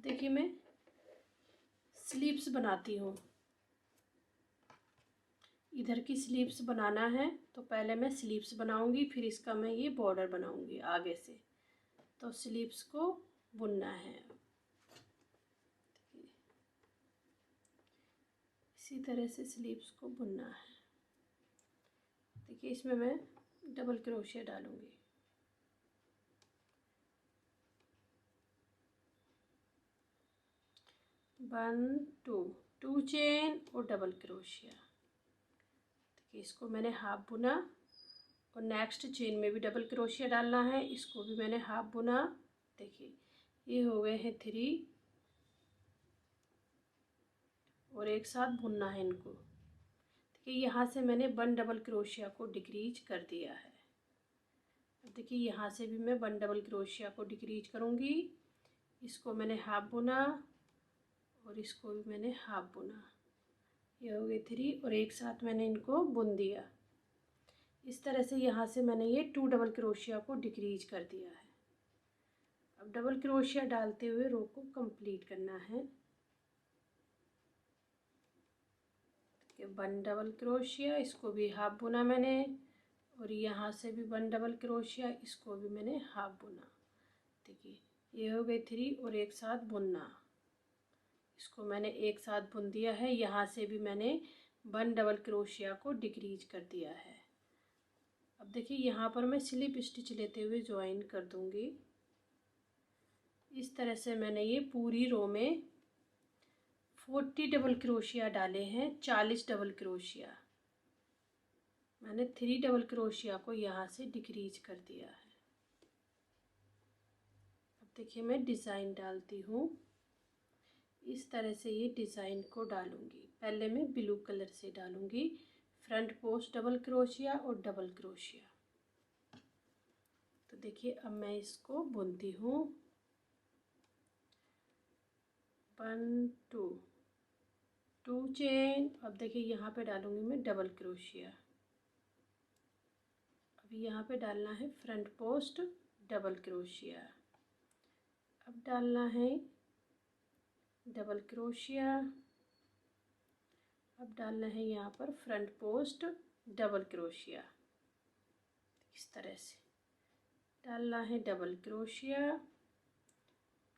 देखिए मैं स्लीव्स बनाती हूँ। इधर की स्लीव्स बनाना है तो पहले मैं स्लीव्स बनाऊंगी, फिर इसका मैं ये बॉर्डर बनाऊंगी आगे से। तो स्लीव्स को बुनना है। इसी तरह से स्लीव्स को बुनना है। देखिए इसमें मैं डबल क्रोशिया डालूंगी। वन टू चेन और डबल क्रोशिया। देखिए इसको मैंने हाफ बुना और नेक्स्ट चेन में भी डबल क्रोशिया डालना है, इसको भी मैंने हाफ बुना। देखिए ये हो गए हैं 3 और एक साथ बुनना है इनको। देखिए यहाँ से मैंने 1 डबल क्रोशिया को डिक्रीज कर दिया है। अब देखिए यहाँ से भी मैं 1 डबल क्रोशिया को डिक्रीज करूँगी। इसको मैंने हाफ बुना और इसको भी मैंने हाफ बुना। ये हो गए 3 और एक साथ मैंने इनको बुन दिया। इस तरह से यहाँ से मैंने ये 2 डबल क्रोशिया को डिक्रीज कर दिया है। अब डबल क्रोशिया डालते हुए रो को कंप्लीट करना है। 1 डबल क्रोशिया, इसको भी हाफ बुना मैंने और यहाँ से भी 1 डबल क्रोशिया, इसको भी मैंने हाफ बुना। देखिए ये हो गए 3 और एक साथ बुनना। इसको मैंने एक साथ बुन दिया है। यहाँ से भी मैंने 1 डबल क्रोशिया को डिक्रीज कर दिया है। अब देखिए यहाँ पर मैं स्लिप स्टिच लेते हुए ज्वाइन कर दूंगी। इस तरह से मैंने ये पूरी रो में 40 डबल क्रोशिया डाले हैं। 40 डबल क्रोशिया मैंने 3 डबल क्रोशिया को यहाँ से डिक्रीज कर दिया है। अब देखिए मैं डिज़ाइन डालती हूँ। इस तरह से ये डिज़ाइन को डालूंगी। पहले मैं ब्लू कलर से डालूंगी। फ्रंट पोस्ट डबल क्रोशिया और डबल क्रोशिया। तो देखिए अब मैं इसको बुनती हूँ। 1 2 चेन। अब देखिए यहाँ पे डालूंगी मैं डबल क्रोशिया। अभी यहाँ पे डालना है फ्रंट पोस्ट डबल क्रोशिया। अब डालना है डबल क्रोशिया। अब डालना है यहाँ पर फ्रंट पोस्ट डबल क्रोशिया। इस तरह से डालना है डबल क्रोशिया,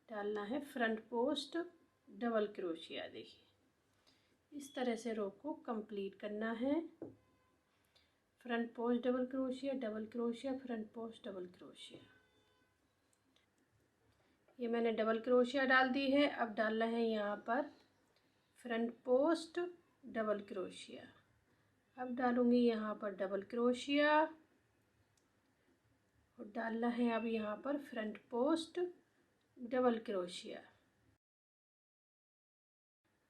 डालना है फ्रंट पोस्ट डबल क्रोशिया। देखिए इस तरह से रो को कंप्लीट करना है। Front post double crochet, double crochet, front post double crochet. ये मैंने डबल क्रोशिया डाल दी है। अब डालना है यहाँ पर फ्रंट पोस्ट डबल क्रोशिया। अब डालूंगी यहाँ पर डबल क्रोशिया और डालना है अब यहाँ पर फ्रंट पोस्ट डबल क्रोशिया।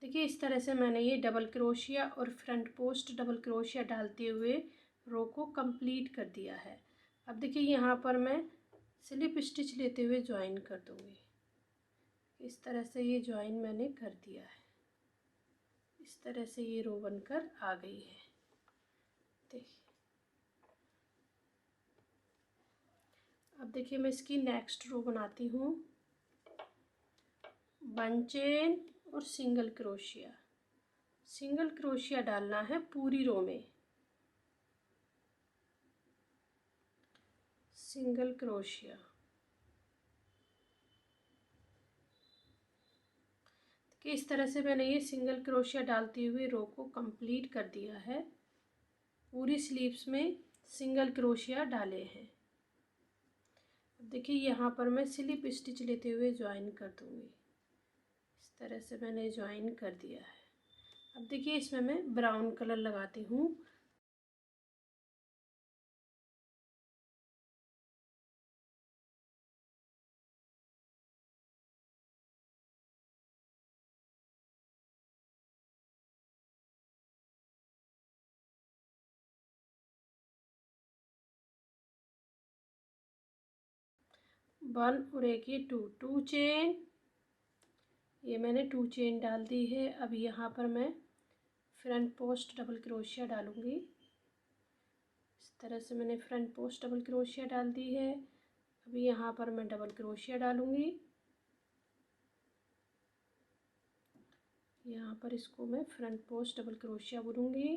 देखिए इस तरह से मैंने ये डबल क्रोशिया और फ्रंट पोस्ट डबल क्रोशिया डालते हुए रो को कंप्लीट कर दिया है। अब देखिए यहाँ पर मैं स्लिप स्टिच लेते हुए ज्वाइन कर दूँगी। इस तरह से ये ज्वाइन मैंने कर दिया है। इस तरह से ये रो बनकर आ गई है। देखिए अब देखिए मैं इसकी नेक्स्ट रो बनाती हूँ। 1 चेन और सिंगल क्रोशिया। सिंगल क्रोशिया डालना है पूरी रो में। Single crochet. कि इस तरह से मैंने ये सिंगल क्रोशिया डालते हुए रो को कंप्लीट कर दिया है। पूरी स्लीव्स में सिंगल क्रोशिया डाले हैं। अब देखिए यहाँ पर मैं स्लिप स्टिच लेते हुए ज्वाइन कर दूँगी। इस तरह से मैंने ज्वाइन कर दिया है। अब देखिए इसमें मैं ब्राउन कलर लगाती हूँ। वन और एक ये टू चेन। ये मैंने 2 चेन डाल दी है। अब यहाँ पर मैं फ्रंट पोस्ट डबल क्रोशिया डालूँगी। इस तरह से मैंने फ्रंट पोस्ट डबल क्रोशिया डाल दी है। अभी यहाँ पर मैं डबल क्रोशिया डालूँगी। यहाँ पर इसको मैं फ्रंट पोस्ट डबल क्रोशिया बुनूंगी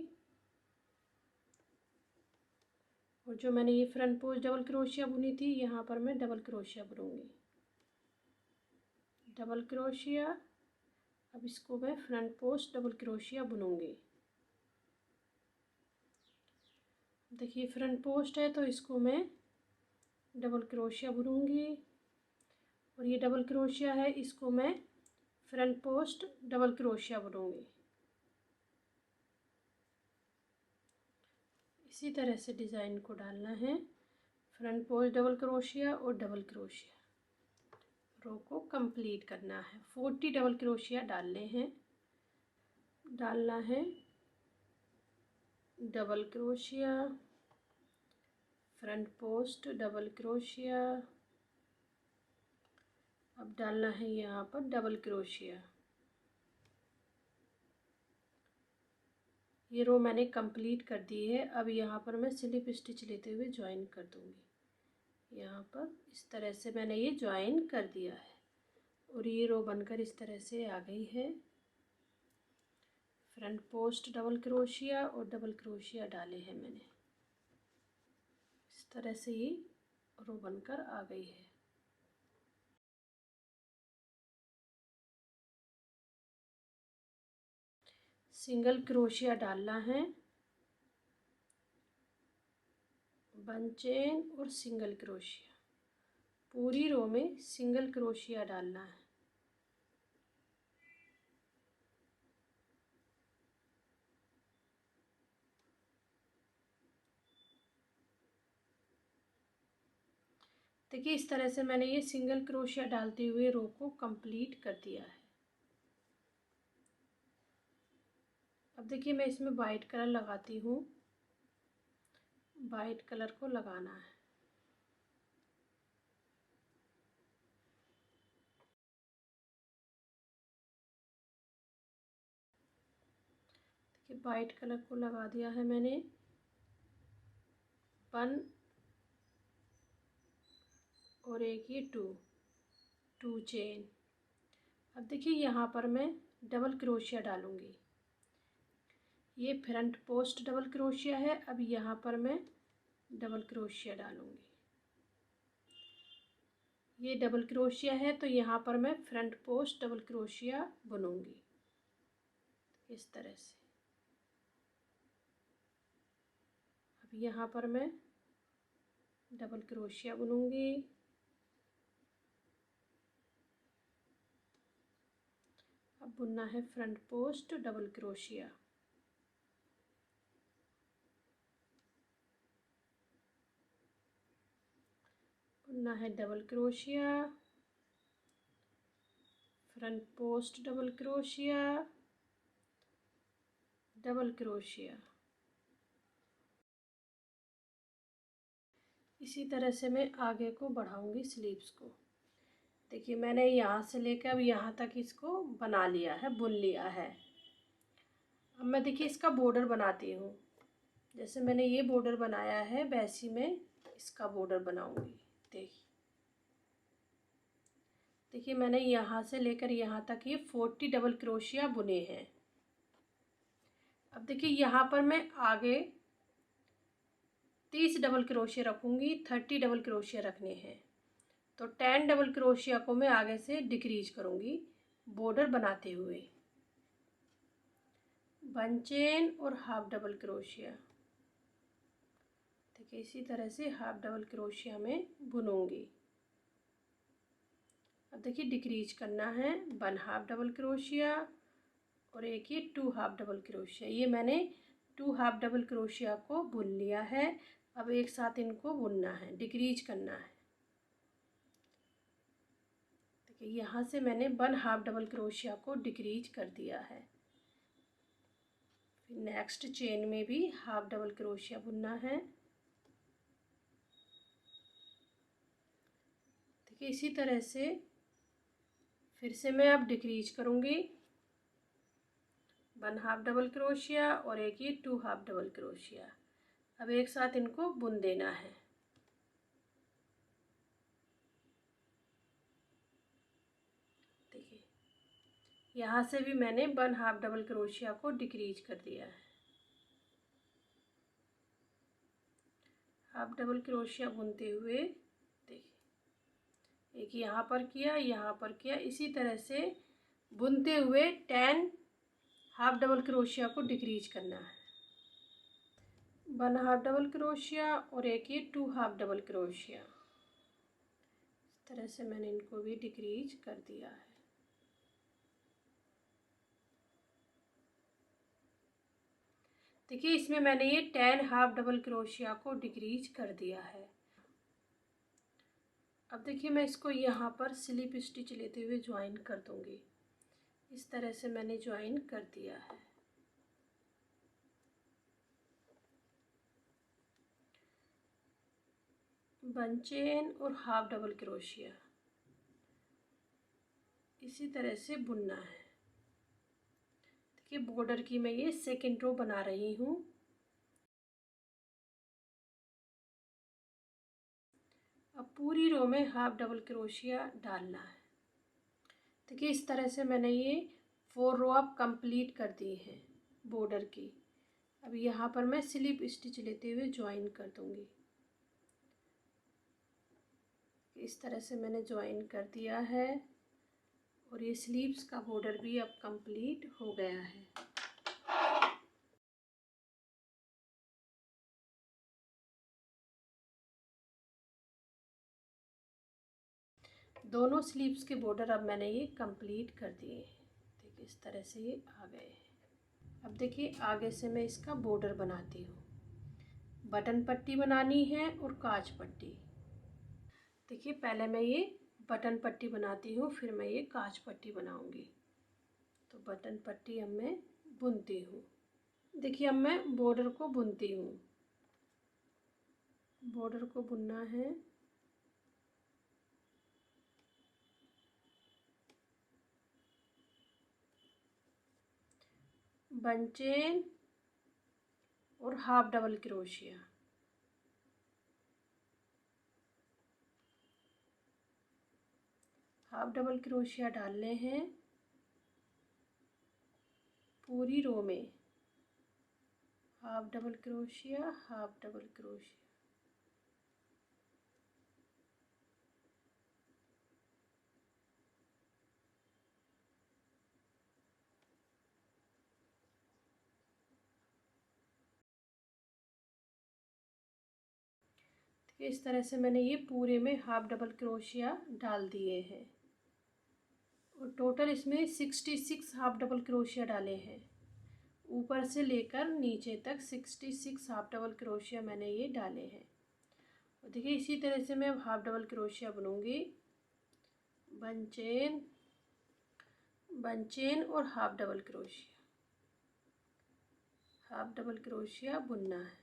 और जो मैंने ये फ्रंट पोस्ट डबल क्रोशिया बुनी थी यहाँ पर मैं डबल क्रोशिया बुनूंगी, डबल क्रोशिया। अब इसको मैं फ्रंट पोस्ट डबल क्रोशिया बुनूंगी। देखिए फ्रंट पोस्ट है तो इसको मैं डबल क्रोशिया बुनूंगी और ये डबल क्रोशिया है, इसको मैं फ्रंट पोस्ट डबल क्रोशिया बुनूंगी। इसी तरह से डिज़ाइन को डालना है, फ्रंट पोस्ट डबल क्रोशिया और डबल क्रोशिया। रो को कंप्लीट करना है। 40 डबल क्रोशिया डालने हैं। डालना है double crochet, front post double crochet. अब डालना है यहाँ पर डबल क्रोशिया। ये रो मैंने कंप्लीट कर दी है। अब यहाँ पर मैं स्लिप स्टिच लेते हुए ज्वाइन कर दूँगी। यहाँ पर इस तरह से मैंने ये ज्वाइन कर दिया है और ये रो बनकर इस तरह से आ गई है। फ्रंट पोस्ट डबल क्रोशिया और डबल क्रोशिया डाले हैं मैंने। इस तरह से ये रो बनकर आ गई है। सिंगल क्रोशिया डालना है, 1 चेन और सिंगल क्रोशिया। पूरी रो में सिंगल क्रोशिया डालना है। देखिए इस तरह से मैंने ये सिंगल क्रोशिया डालते हुए रो को कंप्लीट कर दिया है। अब देखिए मैं इसमें वाइट कलर लगाती हूँ। वाइट कलर को लगाना है। देखिए वाइट कलर को लगा दिया है मैंने। 1 और एक ये 2 चेन। अब देखिए यहाँ पर मैं डबल क्रोशिया डालूँगी। ये फ्रंट पोस्ट डबल क्रोशिया है। अब यहाँ पर मैं डबल क्रोशिया डालूँगी। ये डबल क्रोशिया है तो यहाँ पर मैं फ्रंट पोस्ट डबल क्रोशिया बुनूँगी इस तरह से। अब यहाँ पर मैं डबल क्रोशिया बुनूँगी। अब बुनना है फ्रंट पोस्ट डबल क्रोशिया। बुनना है double crochet, front post double crochet, double crochet. इसी तरह से मैं आगे को बढ़ाऊंगी स्लीव्स को। देखिए मैंने यहाँ से लेकर अब यहाँ तक इसको बना लिया है, बुन लिया है। अब मैं देखिए इसका बॉर्डर बनाती हूँ। जैसे मैंने ये बॉर्डर बनाया है वैसी मैं इसका बॉर्डर बनाऊंगी। देखिए मैंने यहाँ से लेकर यहाँ तक ये 40 डबल क्रोशिया बुने हैं। अब देखिए यहाँ पर मैं आगे 30 डबल क्रोशिया रखूँगी, 30 डबल क्रोशिया रखने हैं तो 10 डबल क्रोशिया को मैं आगे से डिक्रीज करूँगी बॉर्डर बनाते हुए। 1 चेन और हाफ डबल क्रोशिया। देखिए इसी तरह से हाफ डबल क्रोशिया में बुनूंगी। अब देखिए डिक्रीज करना है 1 हाफ डबल क्रोशिया और एक ये 2 हाफ डबल क्रोशिया। ये मैंने 2 हाफ डबल क्रोशिया को बुन लिया है। अब एक साथ इनको बुनना है, डिक्रीज करना है। देखिए यहाँ से मैंने 1 हाफ डबल क्रोशिया को डिक्रीज कर दिया है। फिर नेक्स्ट चेन में भी हाफ डबल क्रोशिया बुनना है। देखिए इसी तरह से फिर से मैं अब डिक्रीज करूँगी 1 हाफ डबल क्रोशिया और एक ये 2 हाफ डबल क्रोशिया। अब एक साथ इनको बुन देना है। देखिए यहाँ से भी मैंने 1 हाफ डबल क्रोशिया को डिक्रीज कर दिया है। हाफ डबल क्रोशिया बुनते हुए देखिए, एक यहाँ पर किया, यहाँ पर किया, इसी तरह से बुनते हुए 10 हाफ डबल क्रोशिया को डिक्रीज करना है। 1 हाफ डबल क्रोशिया और एक ये 2 हाफ डबल क्रोशिया, इस तरह से मैंने इनको भी डिक्रीज कर दिया है। देखिए, इसमें मैंने ये 10 हाफ डबल क्रोशिया को डिक्रीज कर दिया है। अब देखिए, मैं इसको यहाँ पर स्लिप स्टिच लेते हुए ज्वाइन कर दूंगी। इस तरह से मैंने ज्वाइन कर दिया है। बन चेन और हाफ डबल क्रोशिया, इसी तरह से बुनना है। देखिए, बॉर्डर की मैं ये सेकेंड रो बना रही हूँ। अब पूरी रो में हाफ डबल क्रोशिया डालना है। देखिए, इस तरह से मैंने ये 4 रो अब कंप्लीट कर दी है बॉर्डर की। अब यहाँ पर मैं स्लिप स्टिच लेते हुए ज्वाइन कर दूंगी। इस तरह से मैंने ज्वाइन कर दिया है और ये स्लीव्स का बॉर्डर भी अब कंप्लीट हो गया है। दोनों स्लीव्स के बॉर्डर अब मैंने ये कंप्लीट कर दिए हैं। देखिए, इस तरह से ये आ गए हैं। अब देखिए, आगे से मैं इसका बॉर्डर बनाती हूँ। बटन पट्टी बनानी है और काज पट्टी। देखिए, पहले मैं ये बटन पट्टी बनाती हूँ, फिर मैं ये काज पट्टी बनाऊंगी। तो बटन पट्टी अब मैं बुनती हूँ। देखिए, अब मैं बॉर्डर को बुनती हूँ। बॉर्डर को बुनना है। बन चेन और half double crochet, half double crochet डालने हैं पूरी रो में। Half double crochet, half double crochet. इस तरह से मैंने ये पूरे में हाफ डबल क्रोशिया डाल दिए हैं और टोटल इसमें 66 हाफ डबल क्रोशिया डाले हैं। ऊपर से लेकर नीचे तक 66 हाफ डबल क्रोशिया मैंने ये डाले हैं। और देखिए, इसी तरह से मैं अब हाफ डबल क्रोशिया बुनूंगी। बन चेन और half double crochet, half double crochet बुनना है।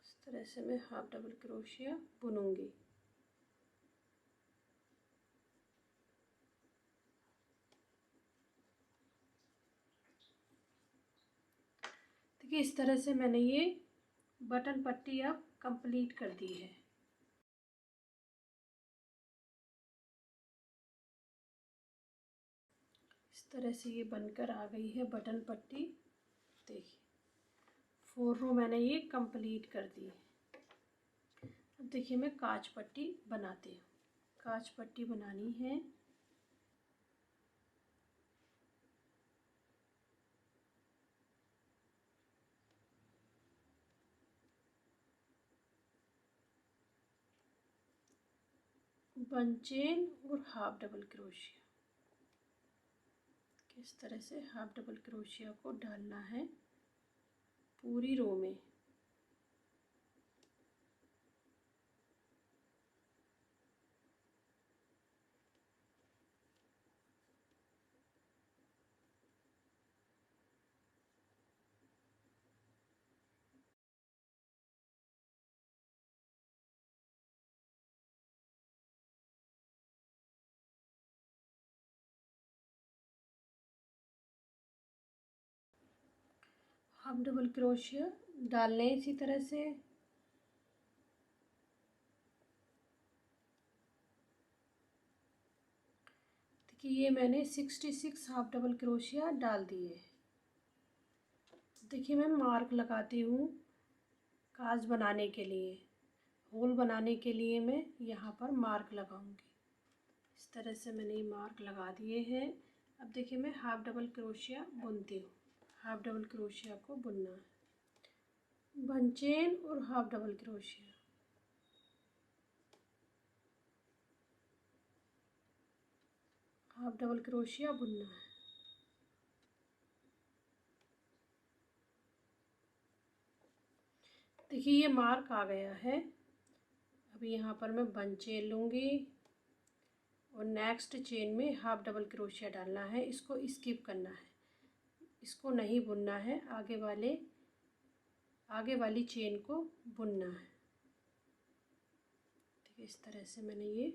इस तरह से मैं हाफ डबल क्रोशिया बुनूंगी। देखिए, इस तरह से मैंने ये बटन पट्टी अब कंप्लीट कर दी है। इस तरह से ये बनकर आ गई है बटन पट्टी। देखिए, 4 रो मैंने ये कंप्लीट कर दी। अब देखिए, मैं काज पट्टी बनाती हूँ। काज पट्टी बनानी है। बन चेन और हाफ डबल क्रोशिया, किस तरह से हाफ डबल क्रोशिया को डालना है पूरी रो में। हाफ डबल क्रोशिया डाल लें इसी तरह से। देखिए ये मैंने 66 हाफ डबल क्रोशिया डाल दिए। देखिए मैं मार्क लगाती हूँ काज बनाने के लिए, होल बनाने के लिए मैं यहाँ पर मार्क लगाऊंगी। इस तरह से मैंने ये मार्क लगा दिए हैं। अब देखिए मैं हाफ डबल क्रोशिया बुनती हूँ। हाफ डबल क्रोशिया को बुनना है, वन चेन और half double crochet. Half double crochet बुनना है। देखिए ये मार्क आ गया है। अब यहाँ पर मैं वन चेन लूँगी और नेक्स्ट चेन में हाफ डबल क्रोशिया डालना है। इसको स्किप करना है, इसको नहीं बुनना है, आगे वाली चेन को बुनना है। ठीक है, इस तरह से मैंने ये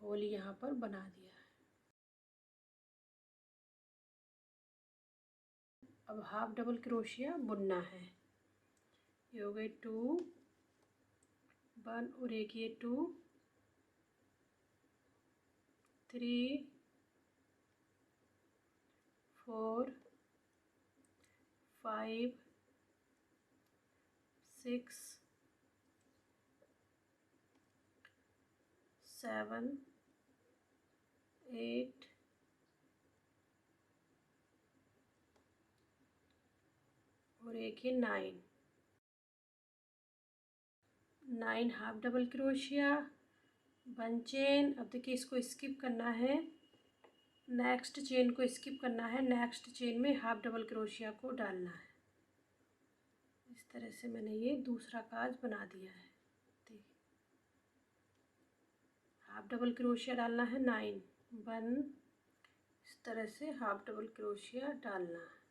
होल यहाँ पर बना दिया है। अब हाफ डबल क्रोशिया बुनना है। ये हो गए 2 1 और एक ये 2 3 4 5 6 7 8 और एक ये 9 half double crochet, one chain. अब देखिए इसको स्किप करना है, नेक्स्ट चेन को स्किप करना है, नेक्स्ट चेन में हाफ डबल क्रोशिया को डालना है। इस तरह से मैंने ये दूसरा काज बना दिया है। देखिए हाफ डबल क्रोशिया डालना है 9 1, इस तरह से हाफ डबल क्रोशिया डालना है।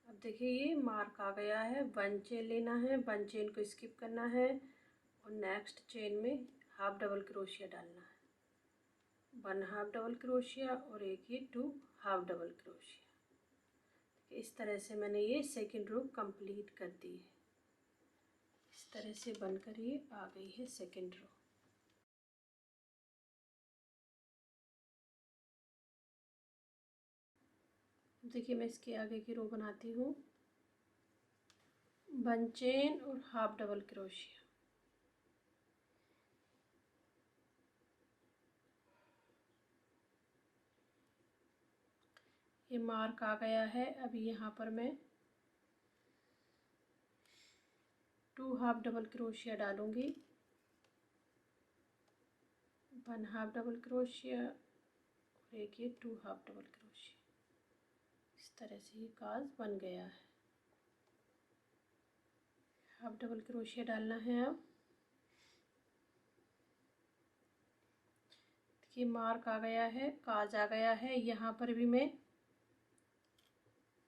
अब देखिए ये मार्क आ गया है, वन चेन लेना है, वन चेन को स्किप करना है और नेक्स्ट चेन में हाफ डबल क्रोशिया डालना है, 1 हाफ डबल क्रोशिया और एक ये 2 हाफ डबल क्रोशिया। इस तरह से मैंने ये सेकंड रो कंप्लीट कर दी है। इस तरह से बनकर ये आ गई है सेकंड रो। देखिए मैं इसके आगे की रो बनाती हूँ, वन चेन और हाफ डबल क्रोशिया। ये मार्क आ गया है। अभी यहाँ पर मैं 2 हाफ डबल क्रोशिया डालूंगी, 1 हाफ डबल क्रोशिया और एक ये 2 हाफ डबल क्रोशिया। इस तरह से ये काज बन गया है। हाफ डबल क्रोशिया डालना है। अब देखिए मार्क आ गया है, काज आ गया है। यहाँ पर भी मैं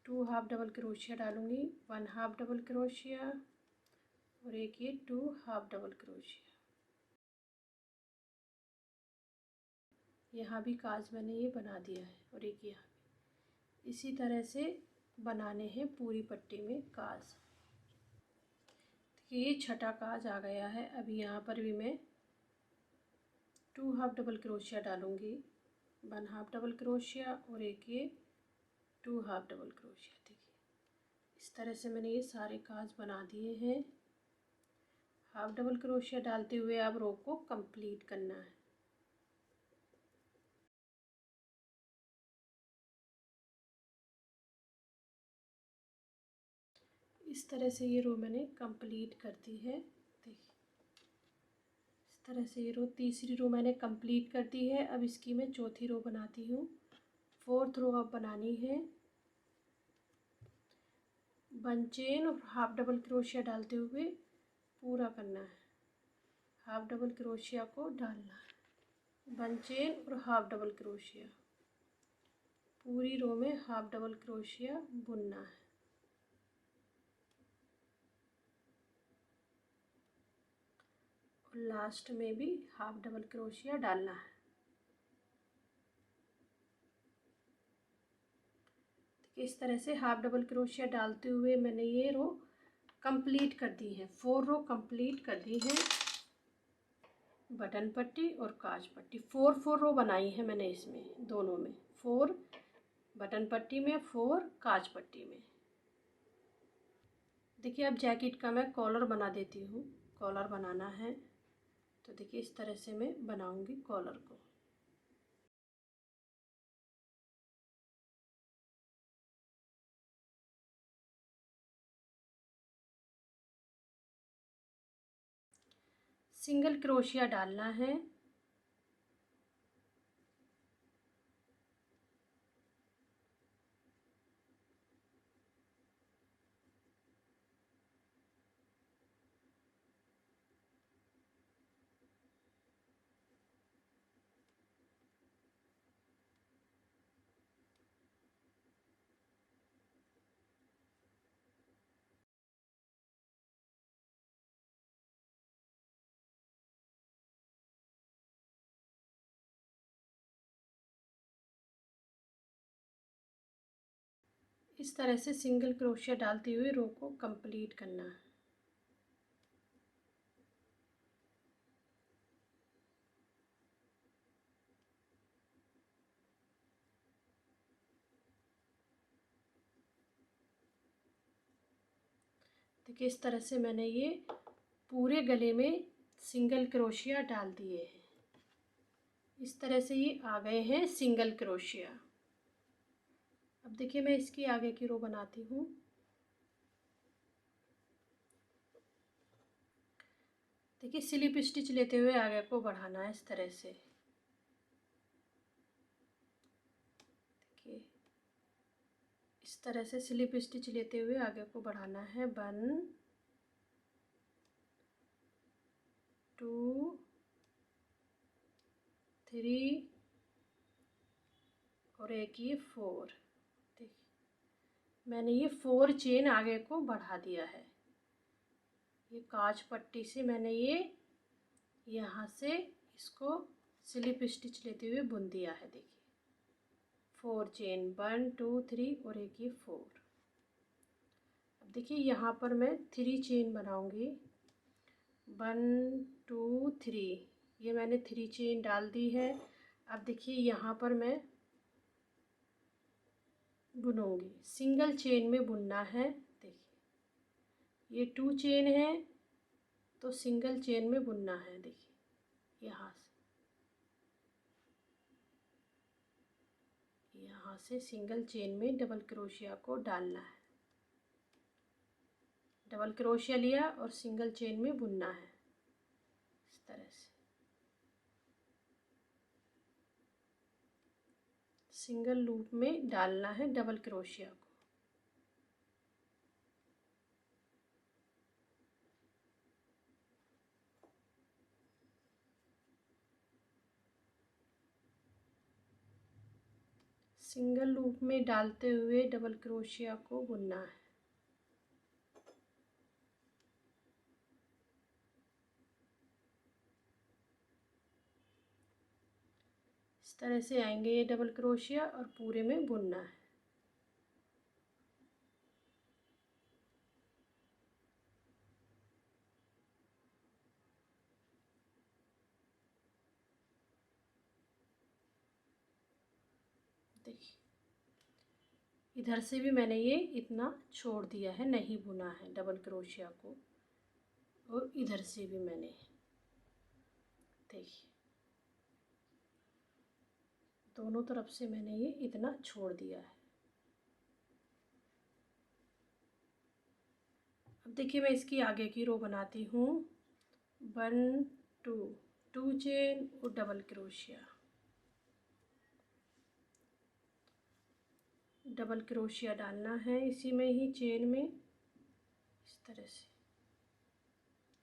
2 हाफ डबल क्रोशिया डालूंगी, 1 हाफ डबल क्रोशिया और एक ये 2 हाफ डबल क्रोशिया। यहाँ भी काज मैंने ये बना दिया है और एक यहाँ भी। इसी तरह से बनाने हैं पूरी पट्टी में काज। ये छठा काज आ गया है। अभी यहाँ पर भी मैं 2 हाफ डबल क्रोशिया डालूंगी, 1 हाफ डबल क्रोशिया और एक ये 2 हाफ डबल क्रोशिया। देखिए इस तरह से मैंने ये सारे काज बना दिए हैं। हाफ डबल क्रोशिया डालते हुए अब रो को कंप्लीट करना है। इस तरह से ये रो मैंने कंप्लीट कर दी है। देखिए इस तरह से ये रो, तीसरी रो मैंने कंप्लीट कर दी है। अब इसकी मैं चौथी रो बनाती हूँ। फोर्थ रो अब बनानी है, वन चेन और हाफ डबल क्रोशिया डालते हुए पूरा करना है। हाफ डबल क्रोशिया को डालना है, वन चेन और हाफ डबल क्रोशिया, पूरी रो में हाफ डबल क्रोशिया बुनना है। और लास्ट में भी हाफ डबल क्रोशिया डालना है। इस तरह से हाफ डबल क्रोशिया डालते हुए मैंने ये रो कंप्लीट कर दी है। 4 रो कंप्लीट कर दी है। बटन पट्टी और काज पट्टी 4 रो बनाई है मैंने इसमें, दोनों में 4 बटन पट्टी में, 4 काज पट्टी में। देखिए अब जैकेट का मैं कॉलर बना देती हूँ। कॉलर बनाना है तो देखिए इस तरह से मैं बनाऊंगी कॉलर को। सिंगल क्रोशिया डालना है। इस तरह से सिंगल क्रोशिया डालते हुए रो को कंप्लीट करना है। देखिए इस तरह से मैंने ये पूरे गले में सिंगल क्रोशिया डाल दिए हैं। इस तरह से ये आ गए हैं सिंगल क्रोशिया। अब देखिए मैं इसकी आगे की रो बनाती हूँ। देखिए स्लिप स्टिच लेते हुए आगे को बढ़ाना है इस तरह से। देखिए इस तरह से स्लिप स्टिच लेते हुए आगे को बढ़ाना है। 1 2 3 और एक ये 4। देखिए मैंने ये 4 चेन आगे को बढ़ा दिया है। ये काज पट्टी से मैंने ये यहाँ से इसको स्लिप स्टिच लेते हुए बुन दिया है। देखिए 4 चेन 1 2 3 और एक ये 4। अब देखिए यहाँ पर मैं 3 चेन बनाऊंगी। 1 2 3 ये मैंने 3 चेन डाल दी है। अब देखिए यहाँ पर मैं बुनूंगी, सिंगल चेन में बुनना है। देखिए ये 2 चेन है तो सिंगल चेन में बुनना है। देखिए यहाँ से सिंगल चेन में डबल क्रोशिया को डालना है। डबल क्रोशिया लिया और सिंगल चेन में बुनना है इस तरह से। सिंगल लूप में डालना है डबल क्रोशिया को। सिंगल लूप में डालते हुए डबल क्रोशिया को बुनना है। इस तरह से आएंगे ये डबल क्रोशिया और पूरे में बुनना है। देखिए इधर से भी मैंने ये इतना छोड़ दिया है, नहीं बुना है डबल क्रोशिया को। और इधर से भी मैंने देखिए दोनों तरफ से मैंने ये इतना छोड़ दिया है। अब देखिए मैं इसकी आगे की रो बनाती हूँ। 1 2 चेन और डबल क्रोशिया, डबल क्रोशिया डालना है इसी में ही चेन में इस तरह से।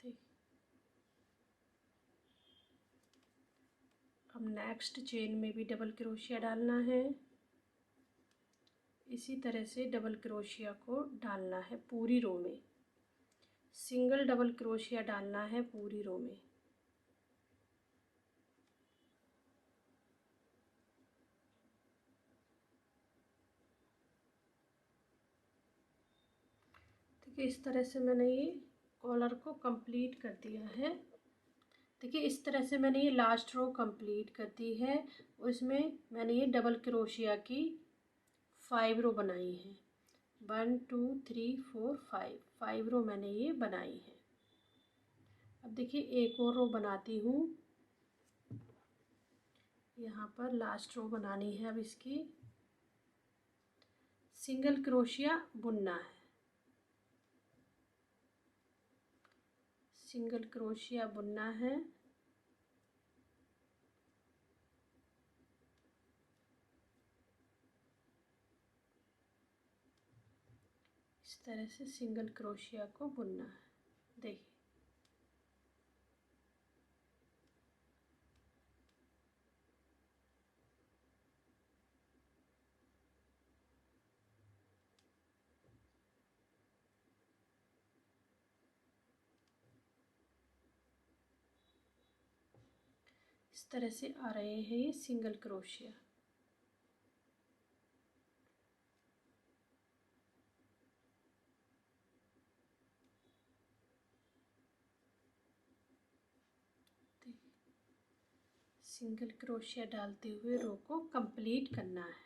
ठीक, अब नेक्स्ट चेन में भी डबल क्रोशिया डालना है। इसी तरह से डबल क्रोशिया को डालना है पूरी रो में। सिंगल डबल क्रोशिया डालना है पूरी रो में। देखिए इस तरह से मैंने ये कॉलर को कंप्लीट कर दिया है। देखिए इस तरह से मैंने ये लास्ट रो कंप्लीट कर दी है। उसमें मैंने ये डबल क्रोशिया की 5 रो बनाई है। 1 2 3 4 5 रो मैंने ये बनाई है। अब देखिए एक और रो बनाती हूँ। यहाँ पर लास्ट रो बनानी है। अब इसकी सिंगल क्रोशिया बुनना है। सिंगल क्रोशिया बुनना है। इस तरह से सिंगल क्रोशिया को बुनना है। देखिए इस तरह से आ रहे हैं ये सिंगल क्रोशिया। सिंगल क्रोशिया डालते हुए रो को कंप्लीट करना है।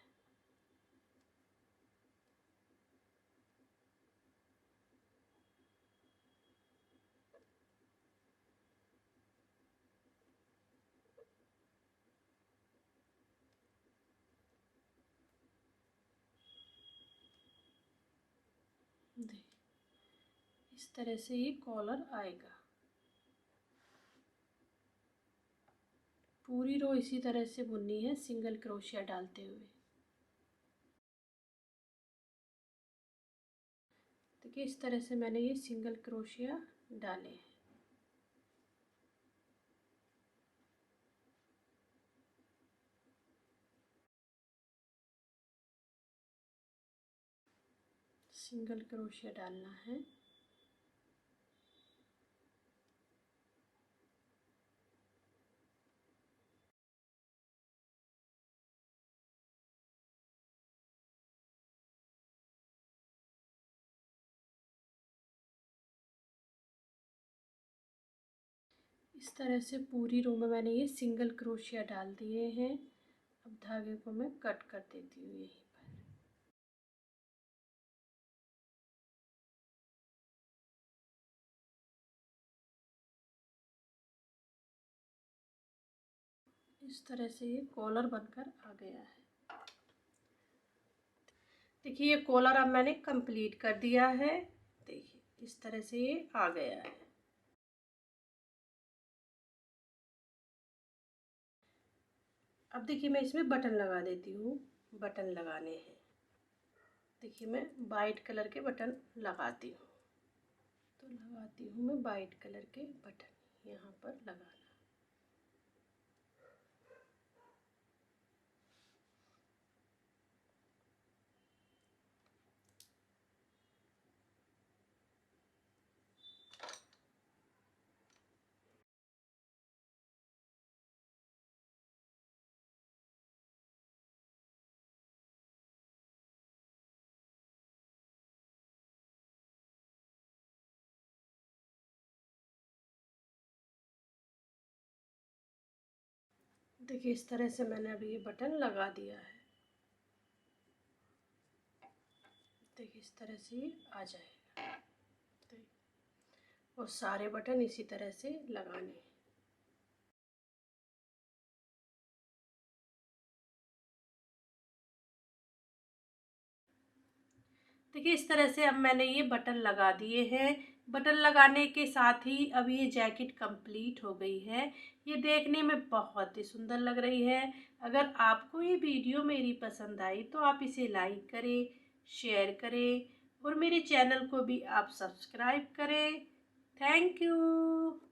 इस तरह से ये कॉलर आएगा। पूरी रो इसी तरह से बुननी है सिंगल क्रोशिया डालते हुए। देखिए इस तरह से मैंने ये सिंगल क्रोशिया डाले हैं। सिंगल क्रोशिया डालना है। इस तरह से पूरी रो में मैंने ये सिंगल क्रोशिया डाल दिए हैं। अब धागे को मैं कट कर देती हूँ यहीं पर। इस तरह से ये कॉलर बनकर आ गया है। देखिए ये कॉलर अब मैंने कंप्लीट कर दिया है। देखिए इस तरह से ये आ गया है। अब देखिए मैं इसमें बटन लगा देती हूँ। बटन लगाने हैं। देखिए मैं वाइट कलर के बटन लगाती हूँ। तो लगाती हूँ मैं वाइट कलर के बटन यहाँ पर लगाना। देखिए इस तरह से मैंने अभी ये बटन लगा दिया है। देखिए इस तरह से ये आ जाएगा। और सारे बटन इसी तरह से लगाने हैं। देखिए इस तरह से अब मैंने ये बटन लगा दिए हैं। बटन लगाने के साथ ही अब ये जैकेट कंप्लीट हो गई है। ये देखने में बहुत ही सुंदर लग रही है। अगर आपको ये वीडियो मेरी पसंद आई तो आप इसे लाइक करें, शेयर करें और मेरे चैनल को भी आप सब्सक्राइब करें। Thank you.